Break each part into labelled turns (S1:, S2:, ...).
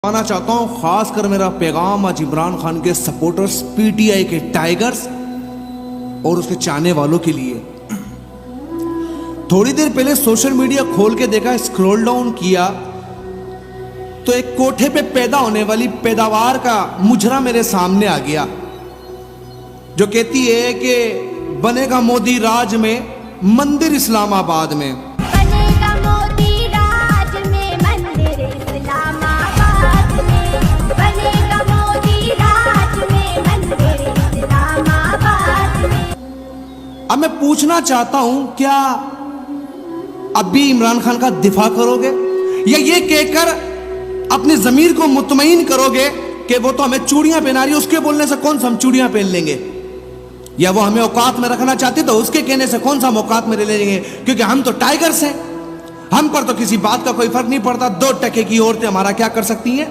S1: आना चाहता हूं खासकर मेरा पैगाम आज इमरान खान के सपोर्टर्स, पीटीआई के टाइगर्स और उसके चाहने वालों के लिए। थोड़ी देर पहले सोशल मीडिया खोल के देखा, स्क्रॉल डाउन किया तो एक कोठे पे पैदा होने वाली पैदावार का मुजरा मेरे सामने आ गया, जो कहती है कि बनेगा मोदी राज में मंदिर इस्लामाबाद में।
S2: बनेगा मोदी राज में मंदिर इस्लामाबाद में। बनेगा मोदी राज में मंदिर इस्लामाबाद में।
S1: अब मैं पूछना चाहता हूं, क्या अब भी इमरान खान का दिफा करोगे या ये कहकर अपनी जमीर को मुतमईन करोगे कि वो तो हमें चूड़ियां पहना रही है, उसके बोलने से कौन सा हम चूड़ियां पहन लेंगे, या वो हमें औकात में रखना चाहती तो उसके कहने से कौन सा हम औकात में ले लेंगे, क्योंकि हम तो टाइगर्स हैं, हम पर तो किसी बात का कोई फर्क नहीं पड़ता। 2 टके की औरतें हमारा क्या कर सकती हैं?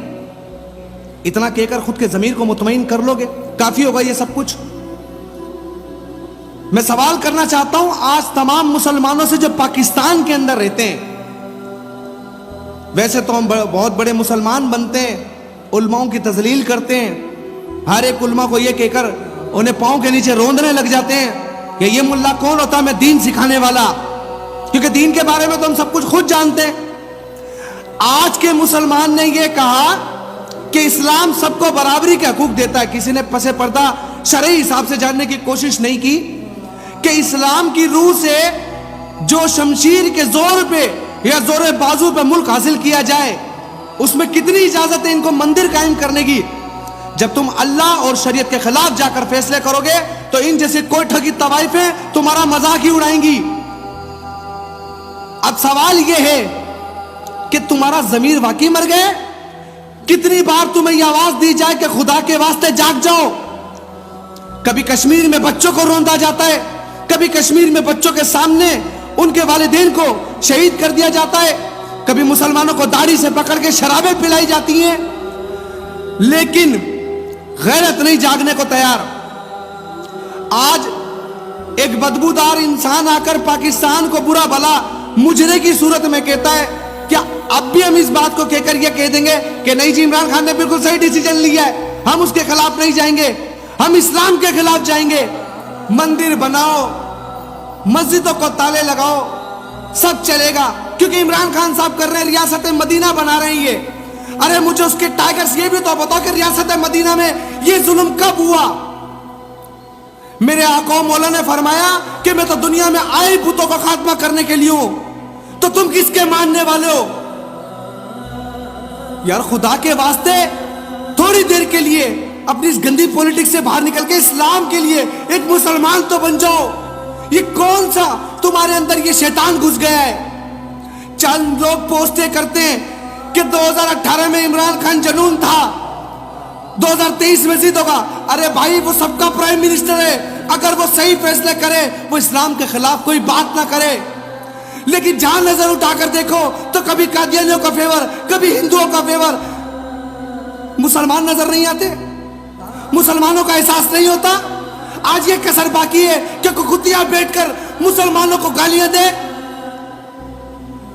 S1: इतना कहकर खुद के जमीर को मुतमईन कर लोगे, काफी होगा ये सब कुछ। मैं सवाल करना चाहता हूं आज तमाम मुसलमानों से जो पाकिस्तान के अंदर रहते हैं। वैसे तो हम बहुत बड़े मुसलमान बनते हैं, उलमाओं की तजलील करते हैं, हर एक उलमा को यह कहकर उन्हें पांव के नीचे रोंदने लग जाते हैं कि ये मुल्ला कौन होता है मैं दीन सिखाने वाला, क्योंकि दीन के बारे में तो हम सब कुछ खुद जानते हैं। आज के मुसलमान ने यह कहा कि इस्लाम सबको बराबरी के हकूक देता है। किसी ने पसे पर्दा शरई हिसाब से जानने की कोशिश नहीं की कि इस्लाम की रूह से जो शमशीर के जोर पे या जोर बाजू पे मुल्क हासिल किया जाए, उसमें कितनी इजाजत है इनको मंदिर कायम करने की। जब तुम अल्लाह और शरीयत के खिलाफ जाकर फैसले करोगे तो इन जैसे कोई ठगी तवाइफें तुम्हारा मजाक ही उड़ाएंगी। अब सवाल यह है कि तुम्हारा जमीर वाकई मर गए? कितनी बार तुम्हें यह आवाज दी जाए कि खुदा के वास्ते जाग जाओ। कभी कश्मीर में बच्चों को रोंदा जाता है, कभी कश्मीर में बच्चों के सामने उनके वालिदैन को शहीद कर दिया जाता है, कभी मुसलमानों को दाढ़ी से पकड़ के शराबें पिलाई जाती हैं, लेकिन गैरत नहीं जागने को तैयार। आज एक बदबूदार इंसान आकर पाकिस्तान को बुरा भला मुजरे की सूरत में कहता है, क्या अब भी हम इस बात को कहकर यह कह देंगे कि नहीं जी इमरान खान ने बिल्कुल सही डिसीजन लिया है, हम उसके खिलाफ नहीं जाएंगे, हम इस्लाम के खिलाफ जाएंगे। मंदिर बनाओ, मस्जिदों को ताले लगाओ, सब चलेगा, क्योंकि इमरान खान साहब कर रहे हैं रियासत मदीना बना रहे हैं ये। अरे मुझे उसके टाइगर्स ये भी तो बताओ कि रियासत मदीना में ये जुल्म कब हुआ? मेरे आका मौला ने फरमाया कि मैं तो दुनिया में आए बुतों का खात्मा करने के लिए हूं, तो तुम किसके मानने वाले हो? यार खुदा के वास्ते थोड़ी देर के लिए अपनी इस गंदी पॉलिटिक्स से बाहर निकल के इस्लाम के लिए एक मुसलमान तो बन जाओ। ये कौन सा तुम्हारे अंदर ये शैतान घुस गया है? चंद लोग पोस्टें करते हैं कि 2018 में इमरान खान जनून था, 2023 में जीत होगा। अरे भाई वो सबका प्राइम मिनिस्टर है, अगर वो सही फैसले करे, वो इस्लाम के खिलाफ कोई बात ना करे, लेकिन जहां नजर उठाकर देखो तो कभी कादियानियों का फेवर, कभी हिंदुओं का फेवर। मुसलमान नजर नहीं आते, मुसलमानों का एहसास नहीं होता। आज ये कसर बाकी है कि कुतिया बैठकर मुसलमानों को गालियां दे।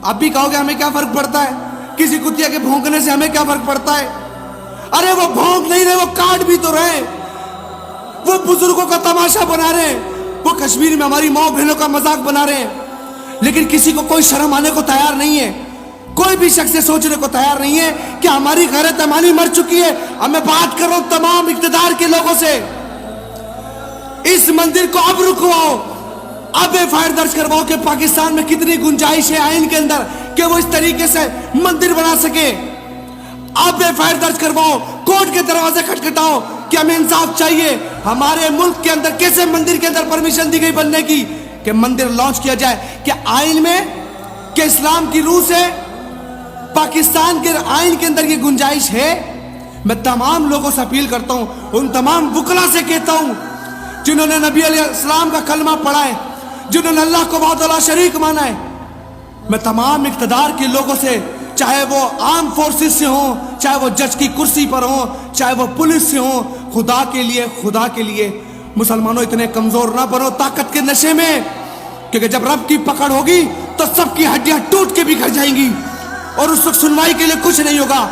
S1: आप भी कहोगे हमें क्या फर्क पड़ता है, किसी कुतिया के भौंकने से हमें क्या फर्क पड़ता है? अरे वो भौंक नहीं रहे, वो काट भी तो रहे, वो बुजुर्गों का तमाशा बना रहे हैं, वो कश्मीर में हमारी माँ बहनों का मजाक बना रहे हैं, लेकिन किसी को कोई शर्म आने को तैयार नहीं है। कोई भी शख्स सोचने को तैयार नहीं है कि हमारी गैरत अमानी मर चुकी है। अब मैं बात कर रहा हूं तमाम इक़्तिदार के लोगों से, इस मंदिर को अब रुकवाओ, अब एफआईआर दर्ज करवाओ कि पाकिस्तान में कितनी गुंजाइश है आइन के अंदर कि वो इस तरीके से मंदिर बना सके। अब एफआईआर दर्ज करवाओ, कोर्ट के दरवाजे खटखटाओ कि हमें इंसाफ चाहिए। हमारे मुल्क के अंदर कैसे मंदिर के अंदर परमिशन दी गई बनने की कि मंदिर लॉन्च किया जाए? कि आइन में कि इस्लाम की रूह से पाकिस्तान के आइन के अंदर ये गुंजाइश है? मैं तमाम लोगों से अपील करता हूं, उन तमाम वुकला से कहता हूं जिन्होंने नबी अलैहिस्सलाम का कलमा पढ़ा है, जिन्होंने अल्लाह को वाहदहुल्ला शरीक माना है, मैं तमाम इक़्तिदार के लोगों से, चाहे वो आर्म फोर्सेस से हो, चाहे वो जज की कुर्सी पर हो, चाहे वो पुलिस से हो, खुदा के लिए मुसलमानों इतने कमजोर ना बनो ताकत के नशे में, क्योंकि जब रब की पकड़ होगी तो सबकी हड्डियां टूट के बिखर जाएंगी और उस वक्त सुनवाई के लिए कुछ नहीं होगा।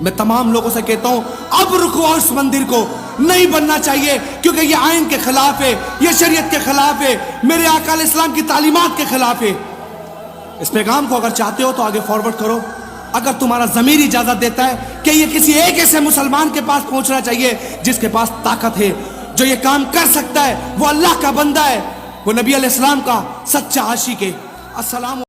S1: मैं तमाम लोगों से कहता हूं अब रुकवाओ इस मंदिर को, नहीं बनना चाहिए, क्योंकि ये आइन के खिलाफ है, ये शरीयत के खिलाफ है, मेरे आका इस्लाम की तालीमात के खिलाफ है। इस पैगाम को अगर चाहते हो तो आगे फॉरवर्ड करो। अगर तुम्हारा ज़मीर इजाजत देता है कि ये किसी एक ऐसे मुसलमान के पास पहुंचना चाहिए जिसके पास ताकत है, जो ये काम कर सकता है, वो अल्लाह का बंदा है, वो नबी अलैहिस्सलाम का सच्चा आशिक है। अस्सलाम।